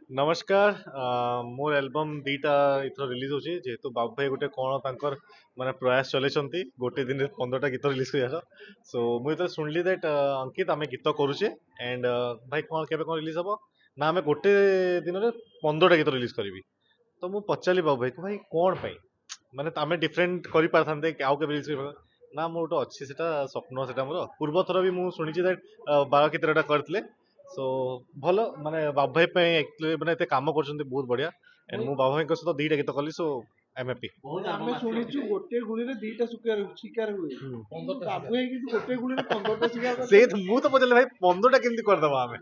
नमस्कार मोर album दीटा ether release होची जेहेतु बाबू भाई गोटे कौन तांकर माने प्रयास चलेछंती गोटे दिन 15टा गीत रिलीज करियार सो मुझे तो सुनली दैट अंकित आमे गीत करूचे एंड भाई कौन केबे कौन रिलीज हबो ना आमे गोटे दिन रे 15टा गीत रिलीज करबी तो मु पचाली बाबू भाई को भाई कौन पाई माने आमे डिफरेंट करि पारथांते आउ केबे रिलीज करबा ना मोर तो अच्छी सेटा स्वप्न सेटा मोर पूर्व थर भी मु सुनिची दैट 12 केतराटा करतले सो भल माने बाबू भाई पे एक्चुअली माने एते काम करछन्ते बहुत बढ़िया एंड मु बाबू भाई को सहित दीटा गीत कली सो आई एम हैप्पी ଆମେ ଶୁଣିଛୁ ଗୋଟେ ଗୁଳିରେ ଦିଟା ଶିକାର ହୁଏ କିନ୍ତୁ ବାବୁ ଭାଇ କିନ୍ତୁ ଗୋଟେ ଗୁଳିରେ 15ଟା ଶିକାର से କରିଛନ୍ତି। मु तो पचले भाई 15टा केमती कर दबा हमें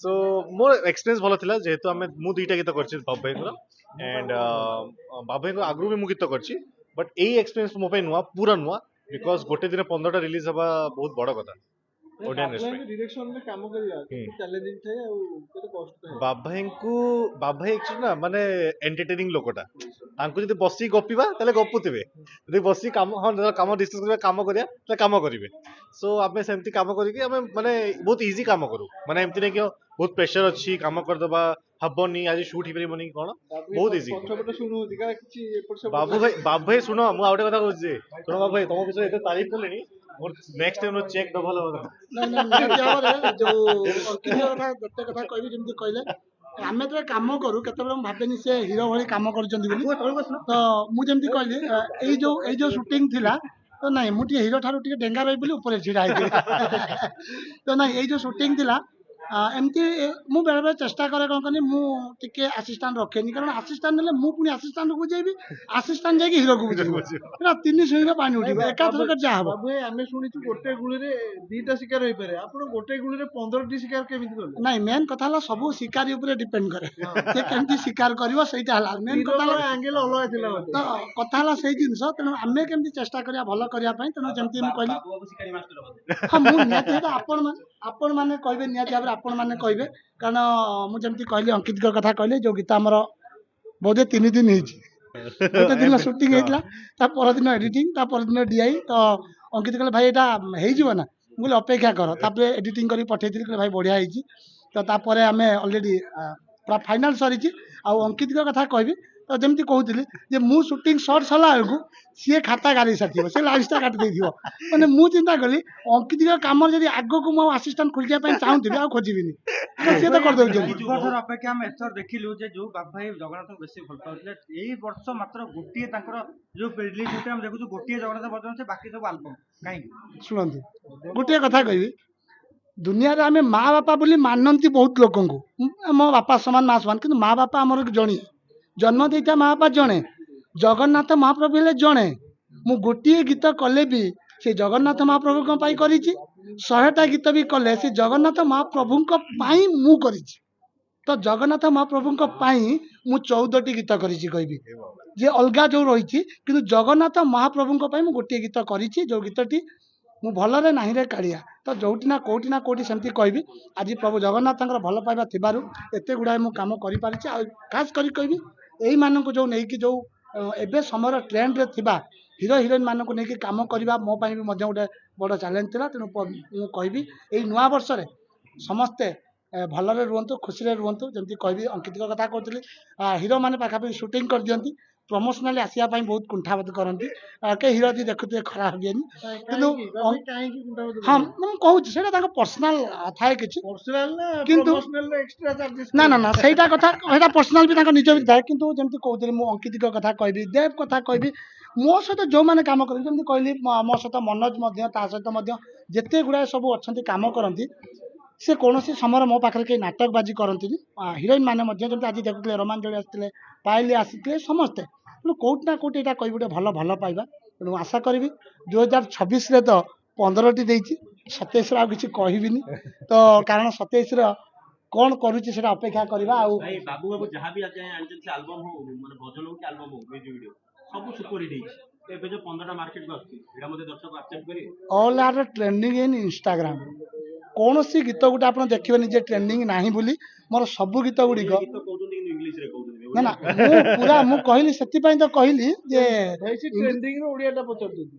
सो मोर एक्सपीरियंस भलो थिला जेहेतु हमें मु दीटा गीत करछि बाबू भाई को एंड बाबू भाई को आगु भी मु गीत करछि बट एई एक्सपीरियंस मो पे नुवा पूरा नुवा बिकॉज़ गोटे दिन 15टा रिलीज हबा बहुत बड़ कथा ओडियन ବାବୁ रेस्पेक्ट ଭାଇଙ୍କ ଡିରେକ୍ସନରେ କାମ କରିବା କେତେ ଚ୍ୟାଲେଞ୍ଜିଂ ଥାଏ ଆଉ କେତେ କଷ୍ଟ ଥାଏ। ବାବୁ ଭାଇ एक्चुअली ना माने एंटरटेनिंग लोकटा तांको जदि बसी गपिबा ताले गपुतिबे जदि बसी काम हां काम डिस्कस करबा काम करिया ताले काम करिवे सो आमे सेमती काम करिके आमे माने बहुत इजी काम करू माने एमती नै कि बहुत प्रेशर अछि काम कर दबा हबनी आज शूट ही परिबनी कोन बहुत इजी ପଛପଟେ ଶୁଣୁଛି କାଳେ କିଛି ଏପଟ ସେପଟ बाबू भाई सुनो मु आउटे कथा कहूँ जे सुनो बाबू भाई तुम विषय एते तारीफ कलेनी मोर नेक्स्ट टाइम चेक डबल हो ନାଇଁ ନାଇଁ ନିହାତି ଭାବରେ ଯୋଉ ଅର୍କିତ କଥା ଗୋଟେ କଥା କହିବି ଯେମିତି କହିଲେ ଆମେ ଯେତେବେଳେ କାମ କରୁ କେତେବେଳେ ମୁଁ ଭାବେନି ସେ ହିରୋ ଭଳି କାମ କରୁଛନ୍ତି ବୋଲି ତ ମୁଁ ଯେମିତି କହିଲି ଏଇ ଯୋଉ ସୁଟିଂ ଥିଲା ତ ନାଇଁ ମୁଁ ଟିକେ ହିରୋ ଠାରୁ ଟିକେ ଡେଙ୍ଗା ରହିବି ବୋଲି ଉପରେ ଛିଡା ହେଇଥିଲି ତ ନାଇଁ ଏଇ ଯୋଉ ସୁଟିଂ ଥିଲା ଏମିତି ମୁଁ ବେଳେବେଳେ ଚେଷ୍ଟା କରେ କ'ଣ କନି ମୁଁ ଟିକେ ଆସିଷ୍ଟାଣ୍ଟ ରଖେନି କାରଣ ଆସିଷ୍ଟାଣ୍ଟ ନେଲେ ମୁଁ ପୁଣି ଆସିଷ୍ଟାଣ୍ଟକୁ ବୁଝେଇବି ଆସିଷ୍ଟାଣ୍ଟ ଯାଇକି ହିରୋକୁ ବୁଝେଇବ ନା ତିନି ଶୁଣିରେ ପାଣି ଉଠିବ ଏକାଥରକ ଯାହା ହବ। ବାବୁ ଆମେ ଶୁଣିଛୁ ଗୋଟେ ଗୁଳିରେ ଦିଟା ଶିକାର ହେଇପାରେ ଆପଣ ଗୋଟେ ଗୁଳିରେ 15ଟି ଶିକାର କେମିତି କଲେ? ନାଇଁ ମେନ୍ କଥା ହେଲା ସବୁ ଶିକାରୀ ଉପରେ ଡିପେଣ୍ଡ କରେ ସେ କେମିତି ଶିକାର କରିବ ସେଇଟା ହେଲା ମେନ୍ କଥା ହେଲା ଆଙ୍ଗେଲ ଅଲଗା ଥିଲା ତ କଥା ହେଲା ସେଇ ଜିନିଷ ତେଣୁ ଆମେ କେମିତି ଚେଷ୍ଟା କରିବା ଭଲ କରିବା ପାଇଁ ତେଣୁ ଯେମିତି ମୁଁ କହିଲି ହଁ ମୁଁ ନିହାତି ସେଇଟା ଆପଣ ମାନେ କହିବେ ନିହାତି ଭାବରେ ଆପଣ ମାନେ କହିବେ କାରଣ ମୁଁ ଯେମିତି କହିଲି ଅଙ୍କିତଙ୍କ କଥା କହିଲେ ଯୋଉ ଗୀତ ଆମର ବୋଧେ 3 ଦିନ ହେଇଛି ଗୋଟେ ଦିନ ସୁଟିଂ ହେଇଥିଲା ତା ପରଦିନ ଏଡିଟିଂ ତା ପରଦିନ ଡିଆଇ ତ ଅଙ୍କିତ କହିଲେ ଭାଇ ଏଇଟା ହେଇଯିବ ନା ମୁଁ କହିଲି ଅପେକ୍ଷା କର ତାପରେ ଏଡିଟିଂ କରି ପଠେଇଥିଲି କହିଲେ ଭାଇ ବଢିଆ ହେଇଛି ତ ତାପରେ ଆମେ ଅଲରେଡି ପୁରା ଫାଇନାଲ ସରିଛି ଆଉ ଅଙ୍କିତଙ୍କ କଥା କହିବି ତ ଯେମିତି କହୁଥିଲି ଯେ ମୁଁ ସୁଟିଂ ସର୍ଟ ସରିଲା ବେଳକୁ ସିଏ ଖାତା ଗାରେଇ ସାରିଥିବ ସେ ଲାଇନ୍ସଟା କାଟି ଦେଇଥିବ ମାନେ ମୁଁ ଚିନ୍ତା କଲି ଅଙ୍କିତଙ୍କ କାମରେ ଯଦି ଆଗକୁ ମୁଁ ଆସିଷ୍ଟାଣ୍ଟ ଖୋଜିବା ପାଇଁ ଚାହୁଁଥିବି ଆଉ ଖୋଜିବିନି ସିଏ ତ କରିଦେଉଛନ୍ତି। ବର୍ଷର ଅପେକ୍ଷା ଆମେ ଏଥର ଦେଖିଲୁ ଯେ ଯୋଉ ବାବୁ ଭାଇ ଜଗନ୍ନାଥଙ୍କୁ ବେଶୀ ଭଲ ପାଉଥିଲେ ଏଇ ବର୍ଷ ମାତ୍ର ଗୋଟିଏ ତାଙ୍କର ଯୋଉ ରିଲିଜ ହଉଛି ଆମେ ଦେଖୁଛୁ ଗୋଟିଏ ଜଗନ୍ନାଥ ବଜାଉଛି ବାକି ସବୁ ଆଲବମ୍ କାହିଁକି? ଶୁଣନ୍ତୁ ଗୋଟିଏ କଥା କହିବି ଦୁନିଆରେ ଆମେ ମା ବାପା ବୋଲି ମାନନ୍ତି ବହୁତ ଲୋକଙ୍କୁ ମୋ ବାପା ସମାନ ମା ସମାନ କିନ୍ତୁ ମା ବାପା ଆମର ଜଣେ ଜନ୍ମ ଦେଇଥିବା ମା ବାପା ଜଣେ ଜଗନ୍ନାଥ ମହାପ୍ରଭୁ ହେଲେ ଜଣେ ମୁଁ ଗୋଟିଏ ଗୀତ କଲେ ବି ସେ ଜଗନ୍ନାଥ ମହାପ୍ରଭୁଙ୍କ ପାଇଁ କରିଛି 100ଟା ଗୀତ ବି କଲେ ସେ ଜଗନ୍ନାଥ ମହାପ୍ରଭୁଙ୍କ ପାଇଁ ମୁଁ କରିଛି ତ ଜଗନ୍ନାଥ ମହାପ୍ରଭୁଙ୍କ ପାଇଁ ମୁଁ 14ଟି ଗୀତ କରିଛି କହିବି ଯେ ଅଲଗା ଯୋଉ ରହିଛି କିନ୍ତୁ ଜଗନ୍ନାଥ ମହାପ୍ରଭୁଙ୍କ ପାଇଁ ମୁଁ ଗୋଟିଏ ଗୀତ କରିଛି ଯୋଉ ଗୀତଟି ମୁଁ ଭଲରେ ନାହିଁରେ କାଳିଆ ତ ଯୋଉଠି ନା କୋଉଠି ସେମିତି କହିବି ଆଜି ପ୍ରଭୁ ଜଗନ୍ନାଥଙ୍କର ଭଲ ପାଇବା ଥିବାରୁ ଏତେ ଗୁଡ଼ାଏ ମୁଁ କାମ କରିପାରିଛି ଆଉ ଖାସ କରି କହିବି ଏଇମାନଙ୍କୁ ଯୋଉ ନେଇକି ଯୋଉ ଏବେ ସମୟର ଟ୍ରେଣ୍ଡରେ ଥିବା ହିରୋ ହିରୋଇନ୍ ମାନଙ୍କୁ ନେଇକି କାମ କରିବା ମୋ ପାଇଁ ବି ମଧ୍ୟ ଗୋଟେ ବଡ଼ ଚ୍ୟାଲେଞ୍ଜ ଥିଲା ତେଣୁ ମୁଁ କହିବି ଏଇ ନୂଆ ବର୍ଷରେ ସମସ୍ତେ ଭଲରେ ରୁହନ୍ତୁ ଖୁସିରେ ରୁହନ୍ତୁ ଯେମିତି କହିବି ଅଙ୍କିତଙ୍କ କଥା କହୁଥିଲି ହିରୋ ମାନେ ପାଖାପାଖି ସୁଟିଂ କରିଦିଅନ୍ତି ପ୍ରମୋସନାଲି ଆସିବା ପାଇଁ ବହୁତ କୁଣ୍ଠାବୋଧ କରନ୍ତି କେହି ହିରୋ ଯଦି ଦେଖୁଥିବେ ଖରାପ ଭାବିବେନି କିନ୍ତୁ ହଁ ମୁଁ କହୁଛି ସେଇଟା ତାଙ୍କ ପର୍ସନାଲ ଥାଏ କିଛି କିନ୍ତୁ ନା ନା ନା ସେଇଟା କଥା ସେଇଟା ପର୍ସନାଲ ବି ତାଙ୍କ ନିଜ ବି ଥାଏ କିନ୍ତୁ ଯେମିତି କହୁଥିଲି ମୁଁ ଅଙ୍କିତଙ୍କ କଥା କହିବି ଦେବ କଥା କହିବି ମୋ ସହିତ ଯୋଉମାନେ କାମ କରନ୍ତି ଯେମିତି କହିଲି ମୋ ସହିତ ମନୋଜ ମଧ୍ୟ ତା ସହିତ ମଧ୍ୟ ଯେତେ ଗୁଡ଼ାଏ ସବୁ ଅଛନ୍ତି କାମ କରନ୍ତି ସେ କୌଣସି ସମୟରେ ମୋ ପାଖରେ କେହି ନାଟକବାଜି କରନ୍ତିନି ହିରୋଇନ୍ ମାନେ ମଧ୍ୟ ଯେମିତି ଆଜି ଦେଖୁଥିଲେ ରୋମାଞ୍ଚଳି ଆସିଥିଲେ ପାୟଲି ଆସିଥିଲେ ସମସ୍ତେ ତେଣୁ କୋଉଠି ନା କୋଉଠି ଏଇଟା କହିବି ଗୋଟେ ଭଲ ପାଇବା ତେଣୁ ଆଶା କରିବି 2026ରେ ତ 15ଟି ଦେଇଛି 27ରେ ଆଉ କିଛି କହିବିନି ତ କାରଣ 27ର କଣ କରୁଛି ସେଟା ଅପେକ୍ଷା କରିବା ଆଉ ଭାଇ ବାବୁ ବାବୁ ଯାହା ବି ଆଣିଛନ୍ତି ଆଲବମ୍ ହଉ ମାନେ ଭଜନ ହଉ କି ଆଲବମ୍ ହଉ ମ୍ୟୁଜିକ୍ ଭିଡିଓ ସବୁ ସୁପର ହିଟ୍ ହେଇଛି ଏବେ ଯୋଉ 15ଟା ମାର୍କେଟକୁ ଆସୁଛି ଏଇଟା ମଧ୍ୟ ଦର୍ଶକ ଆକ୍ସେପ୍ଟ କରିବେ all are trending in Instagram କୌଣସି ଗୀତ ଗୋଟେ ଆପଣ ଦେଖିବେନି ଯେ ଟ୍ରେଣ୍ଡିଂ ନାହିଁ ବୋଲି ମୋର ସବୁ ଗୀତ ଗୁଡ଼ିକ ଗୀତ କହୁଛନ୍ତି କିନ୍ତୁ ଇଂଲିଶରେ କହୁଛନ୍ତି ନା ନା ମୁଁ କହିଲି ସେଥିପାଇଁ ତ କହିଲି ଯେ ଟ୍ରେଣ୍ଡିଂର ଓଡ଼ିଆଟା ପଚାରୁଛନ୍ତି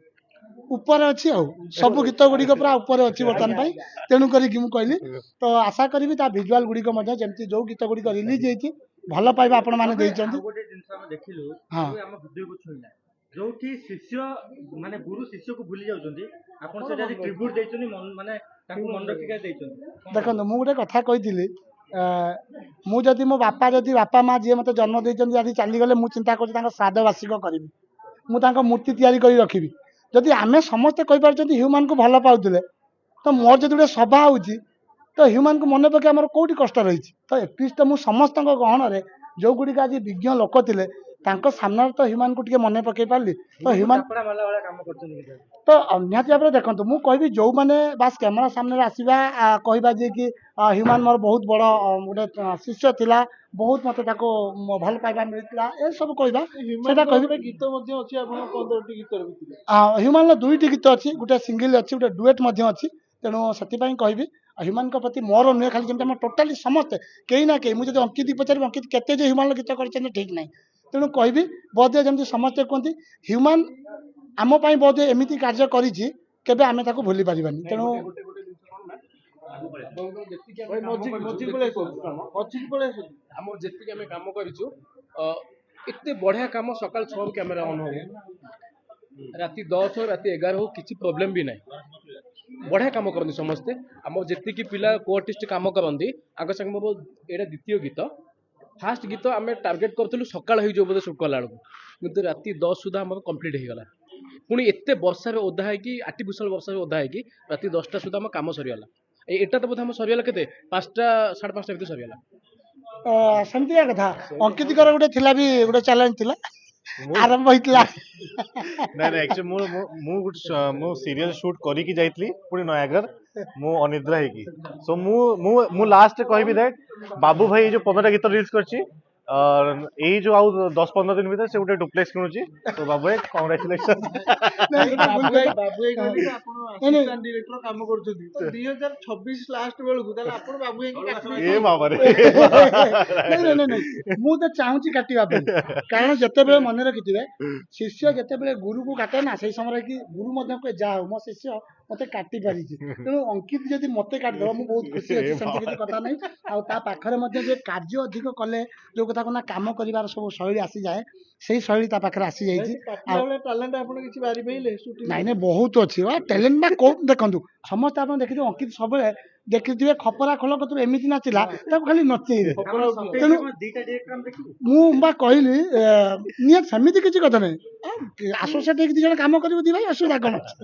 ଉପରେ ଅଛି ଆଉ ସବୁ ଗୀତ ଗୁଡ଼ିକ ପୁରା ଉପରେ ଅଛି ବର୍ତ୍ତମାନ ପାଇଁ ତେଣୁ କରିକି ମୁଁ କହିଲି ତ ଆଶା କରିବି ତା ଭିଜୁଆଲ ଗୁଡ଼ିକ ମଧ୍ୟ ଯେମିତି ଯୋଉ ଗୀତ ଗୁଡ଼ିକ ରିଲିଜ ହେଇଛି ଭଲ ପାଇବା ଆପଣ ମାନେ ଦେଇଛନ୍ତି। ଆଉ ଗୋଟେ ଜିନିଷ ଆମେ ଦେଖିଲୁ ହଁ। ଯୋଉ ଆମ ହୃଦୟକୁ ଛୁଇଁଲା ଯୋଉଠି ଶିଷ୍ୟ ମାନେ ଗୁରୁ ଶିଷ୍ୟକୁ ଭୁଲି ଯାଉଛନ୍ତି ଆପଣ ସେଟା ଆଜି ଟ୍ରିବ୍ୟୁଟ ଦେଇଛନ୍ତି ମାନେ ତାଙ୍କୁ ମନେ ରଖିକା ଦେଇଛନ୍ତି। ଦେଖନ୍ତୁ ମୁଁ ଗୋଟେ କଥା କହିଥିଲି ମୁଁ ଯଦି ମୋ ବାପା ମା ଯିଏ ମୋତେ ଜନ୍ମ ଦେଇଛନ୍ତି ଆଜି ଚାଲିଗଲେ ମୁଁ ଚିନ୍ତା କରୁଛି ତାଙ୍କ ଶ୍ରାଦ୍ଧ ବାର୍ଷିକ କରିବି ମୁଁ ତାଙ୍କ ମୂର୍ତ୍ତି ତିଆରି କରି ରଖିବି। ଯଦି ଆମେ ସମସ୍ତେ କହିପାରୁଛନ୍ତି ହ୍ୟୁମାନଙ୍କୁ ଭଲ ପାଉଥିଲେ ତ ମୋର ଯଦି ଗୋଟେ ସଭା ହେଉଛି ତ ହ୍ୟୁମାନଙ୍କୁ ମନେ ପକେଇ ଆମର କୋଉଠି କଷ୍ଟ ରହିଛି ତ ଏଟଲିଷ୍ଟ ମୁଁ ସମସ୍ତଙ୍କ ଗହଣରେ ଯୋଉ ଗୁଡ଼ିକ ଆଜି ବିଜ୍ଞ ଲୋକ ଥିଲେ ତାଙ୍କ ସାମ୍ନାରେ ତ ହ୍ୟୁମାନଙ୍କୁ ଟିକେ ମନେ ପକେଇ ପାରିଲି ତ ହ୍ୟୁମାନ ଚାପଡ଼ା ମାରିଲା ଭଳିଆ କାମ କରୁଛନ୍ତି କିନ୍ତୁ। ତ ନିହାତି ଭାବରେ ଦେଖନ୍ତୁ ମୁଁ କହିବି ଯୋଉମାନେ ବାସ୍ କ୍ୟାମେରା ସାମ୍ନାରେ ଆସିବା କହିବା ଯେ କି ହ୍ୟୁମାନ ମୋର ବହୁତ ବଡ଼ ଗୋଟେ ଶିଷ୍ୟ ଥିଲା ବହୁତ ମୋତେ ତାକୁ ଭଲ ପାଇବା ମିଳିଥିଲା ଏସବୁ କହିବା ସେଟା କହିବି। ଗୀତ ମଧ୍ୟ ଅଛି ଆପଣଙ୍କ 15ଟି ଗୀତର ଭିତରେ। ହ୍ୟୁମାନର 2ଟି ଗୀତ ଅଛି ଗୋଟେ ସିଙ୍ଗଲ ଅଛି ଗୋଟେ ଡୁଏଟ୍ ମଧ୍ୟ ଅଛି ତେଣୁ ସେଥିପାଇଁ କହିବି ହ୍ୟୁମାନଙ୍କ ପ୍ରତି ମୋର ନୁହେଁ ଖାଲି ଯେମିତି ଆମର ଟୋଟାଲି ସମସ୍ତେ କେହି ନା କେହି ମୁଁ ଯଦି ଅଙ୍କିତ ପଚାରିବି ଅଙ୍କିତ କେତେ ଯେ ହ୍ୟୁମାନର ଗୀତ କରିଛନ୍ତି ଠିକ୍ ନାହିଁ ତେଣୁ କହିବି ବୋଧେ ଯେମିତି ସମସ୍ତେ କୁହନ୍ତି ହ୍ୟୁମାନ ଆମ ପାଇଁ ବୋଧେ ଏମିତି କାର୍ଯ୍ୟ କରିଛି କେବେ ଆମେ ତାକୁ ଭୁଲି ପାରିବାନି ତେଣୁ ଆମର ଯେତିକି ଆମେ କାମ କରିଛୁ ଏତେ ବଢିଆ କାମ ସକାଳ 6ରୁ କ୍ୟାମେରା ଅନ୍ ହବ ରାତି 10 ହଉ ରାତି 11 ହଉ କିଛି ପ୍ରୋବ୍ଲେମ ବି ନାହିଁ। ବଢିଆ କାମ କରନ୍ତି ସମସ୍ତେ ଆମର ଯେତିକି ପିଲା କୋଆର୍ଟିଷ୍ଟ କାମ କରନ୍ତି ଆଗ ସାଙ୍ଗେ ମୋର ଏଇଟା ଦ୍ୱିତୀୟ ଗୀତ। ଫାଷ୍ଟ ଗୀତ ଆମେ ଟାର୍ଗେଟ କରିଥିଲୁ ସକାଳ ହେଇଯିବ ବୋଧେ ସୁଟ୍ କଲା ବେଳକୁ କିନ୍ତୁ ରାତି 10 ସୁଦ୍ଧା ଆମର କମ୍ପ୍ଲିଟ୍ ହେଇଗଲା। ପୁଣି ଏତେ ବର୍ଷାରେ ଓଦା ହେଇକି ଆର୍ଟିଫିସିଆଲ ବର୍ଷାରେ ଓଦା ହେଇକି ରାତି 10ଟା ସୁଦ୍ଧା ଆମ କାମ ସରିଗଲା। ଏଇଟା ତ ବୋଧେ ଆମ ସରିଗଲା କେତେ 5ଟା 5:30 ଭିତରେ ସରିଗଲା। ସେମିତିକା କଥା ଅଙ୍କିତଙ୍କର ଗୋଟେ ଥିଲା ବି ଗୋଟେ ଚ୍ୟାଲେଞ୍ଜ ଥିଲା ଆରମ୍ଭ ହେଇଥିଲା ନାଇଁ ନାଇଁ ଆକ୍ଚୁଆଲି ମୁଁ ସିରିଏଲ ସୁଟ୍ କରିକି ଯାଇଥିଲି ପୁଣି ନୟାଗଡ଼ ମୁଁ ଅନିଦ୍ରା ହେଇକି ସୋ ମୁଁ ଲାଷ୍ଟ କହିବି ଦ୍ୟାଟ୍ ବାବୁ ଭାଇ ଏଇ ଯୋଉ 15ଟା ଗୀତ ରିଲିଜ କରିଛି ଏଇ ଯୋଉ ଆଉ 10-15 ଦିନ ଭିତରେ ସେ ଗୋଟେ ଡୁପ୍ଲେକ୍ସ କିଣୁଛି ତ ବାବୁ ଭାଇ କଂଗ୍ରାଚୁଲେସନ। ଡିରେକ୍ଟର କାମ କରୁଛନ୍ତି ତ 2026 ଲାଷ୍ଟ ବେଳକୁ ତାହେଲେ ଆପଣ ବାବୁ ଏ ବାବାରେ ନାଇଁ ମୁଁ ତ ଚାହୁଁଛି କାଟିବା ପାଇଁ କାରଣ ଯେତେବେଳେ ମନେ ରଖିଥିବେ ଶିଷ୍ୟ ଯେତେବେଳେ ଗୁରୁକୁ କାଟେ ନା ସେଇ ସମୟରେ କି ଗୁରୁ ମଧ୍ୟ କୁହେ ଯାହା ହଉ ମୋ ଶିଷ୍ୟ ମତେ କାଟି ପାରିଛି ତେଣୁ ଅଙ୍କିତ ଯଦି ମତେ କାଟିଦେବ ମୁଁ ବହୁତ ଖୁସି ଅଛି ସେମିତି କିଛି କଥା ନାହିଁ। ଆଉ ତା ପାଖରେ ମଧ୍ୟ ଯେ କାର୍ଯ୍ୟ ଅଧିକ କଲେ ଯୋଉ କଥା ନା କାମ କରିବାର ସବୁ ଶୈଳୀ ଆସିଯାଏ ସେଇ ଶୈଳୀ ତା ପାଖରେ ଆସିଯାଇଛି। ଆଉ ଟ୍ୟାଲେଣ୍ଟ ଆପଣ କିଛି ବାରି ପାଇଲେ ନାଇଁ ବହୁତ ଅଛି ଟ୍ୟାଲେଣ୍ଟ ନା କୋଉ ଦେଖନ୍ତୁ ସମସ୍ତେ ଆପଣ ଦେଖିଥିବେ ଅଙ୍କିତ ସବୁବେଳେ ଦେଖିଥିବେ ଖପରା ଖୋଲ କତରୁ ଏମିତି ନାଚିଲା ତାକୁ ଖାଲି ନଚେଇବେ ତେଣୁ ଦିଟା ଡିରେକ୍ଟର ଆମେ ଦେଖିବୁ ମୁଁ ବା କହିଲି ନିହାତି ସେମିତି କିଛି କଥା ନାହିଁ ଆସୋସିଏଟ ହେଇକି 2 ଜଣ କାମ କରିବୁ ଦି ଭାଇ ଅସୁବିଧା କଣ ଅଛି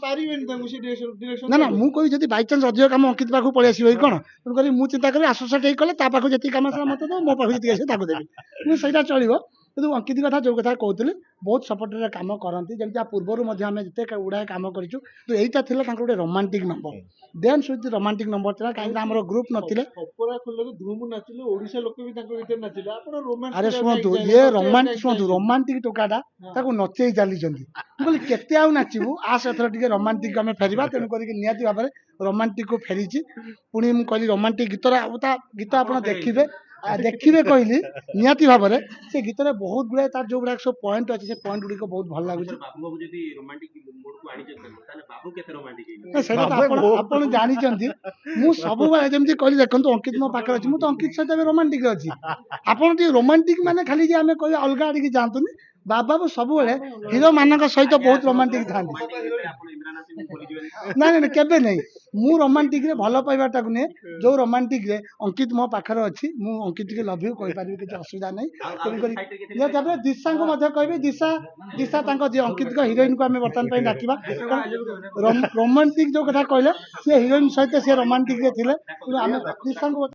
ପାରିବେନି ତାଙ୍କୁ ସେ ଡିରେକ୍ସନ ନା ମୁଁ କହିବି ଯଦି ବାଇଚାନ୍ସ ଅଧିକ କାମ ଅଙ୍କିତ ପାଖକୁ ପଳେଇ ଆସିବ କି କଣ ତେଣୁକରି ମୁଁ ଚିନ୍ତା କରିବି ଆସୋସିଏଟ ହେଇ କଲେ ତା ପାଖକୁ ଯେତିକି କାମ ଆସିଲା ମତେ ଦେବ ମୋ ପାଖକୁ ଯେତିକି ଆସିବ ତାକୁ ଦେବି ମୁଁ ସେଇଟା ଚଳିବ। କିନ୍ତୁ ଅଙ୍କିତ କଥା ଯୋଉ କଥା କହୁଥିଲି ବହୁତ ସପୋର୍ଟରେ କାମ କରନ୍ତି ଯେମିତି ଆ ପୂର୍ବରୁ ମଧ୍ୟ ଆମେ ଯେତେ ଗୁଡ଼ାଏ କାମ କରିଛୁ କିନ୍ତୁ ଏଇଟା ଥିଲା ତାଙ୍କର ଗୋଟେ romantic number dance with romantic number ଥିଲା କାହିଁକିନା ଆମର ଗ୍ରୁପ ନଥିଲେ ଖପରା ଖୋଲରେ ଧୁମ ନାଚିଲେ ଓଡିଶା ଲୋକ ବି ତାଙ୍କ ଭିତରେ ନାଚିଲେ ଆପଣ ଆରେ ଶୁଣନ୍ତୁ ଇଏ ରୋମାଣ୍ଟିକ ଟୋକାଟା ତାକୁ ନଚେଇ ଚାଲିଛନ୍ତି ମୁଁ କହିଲି କେତେ ଆଉ ନାଚିବୁ ଆସ ଏଥର ଟିକେ ରୋମାଣ୍ଟିକ ଆମେ ଫେରିବା ତେଣୁ କରିକି ନିହାତି ଭାବରେ ରୋମାଣ୍ଟିକ କୁ ଫେରିଛି ପୁଣି ମୁଁ କହିଲି ରୋମାଣ୍ଟିକ ଗୀତର ଆଉ ତା ଗୀତ ଆପଣ ଦେଖିବେ କହିଲି ନିହାତି ଭାବରେ ସେ ଗୀତରେ ବହୁତ ଗୁଡ଼ାଏ ତାର ଯୋଉ ଗୁଡ଼ାକ ସବୁ ପଏଣ୍ଟ ଅଛି ସେ ପଏଣ୍ଟ ଗୁଡ଼ିକ ବହୁତ ଭଲ ଲାଗୁଛି। ବାବୁ ଯଦି ରୋମାଣ୍ଟିକ ମୋଡକୁ ଆଣିଛନ୍ତି ତାହେଲେ ବାବୁ କେତେ ରୋମାଣ୍ଟିକ ସେଇଟା ତ ଆପଣ ଜାଣିଛନ୍ତି ମୁଁ ସବୁବେଳେ ଯେମିତି କହିଲି ଦେଖନ୍ତୁ ଅଙ୍କିତ ମୋ ପାଖରେ ଅଛି ମୁଁ ତ ଅଙ୍କିତ ସହିତ ଏବେ ରୋମାଣ୍ଟିକ ଅଛି ଆପଣ ଟିକେ ରୋମାଣ୍ଟିକ ମାନେ ଖାଲି ଯେ ଆମେ କହିବା ଅଲଗା ଆଡ଼ିକି ଯାଆନ୍ତୁନି ବାବୁ ସବୁବେଳେ ହିରୋ ମାନଙ୍କ ସହିତ ବହୁତ ରୋମାଣ୍ଟିକ ଥାନ୍ତି। ନାଇଁ କେବେ ନାହିଁ ମୁଁ ରୋମାଣ୍ଟିକରେ ଭଲ ପାଇବାଟାକୁ ନିଏ ଯୋଉ ରୋମାଣ୍ଟିକରେ ଅଙ୍କିତ ମୋ ପାଖରେ ଅଛି ମୁଁ ଅଙ୍କିତ ଟିକେ ଲଭ୍ ୟୁ କହିପାରିବି କିଛି ଅସୁବିଧା ନାହିଁ ତେଣୁକରି ତାପରେ ଦିଶାଙ୍କୁ ମଧ୍ୟ କହିବି ଦିଶା ତାଙ୍କ ଯିଏ ଅଙ୍କିତଙ୍କ ହିରୋଇନକୁ ଆମେ ବର୍ତ୍ତମାନ ପାଇଁ ଡାକିବା ରୋମାଣ୍ଟିକ ଯୋଉ କଥା କହିଲେ ସେ ହିରୋଇନ ସହିତ ସେ ରୋମାଣ୍ଟିକରେ ଥିଲେ କିନ୍ତୁ ଆମେ ଦିଶାଙ୍କୁ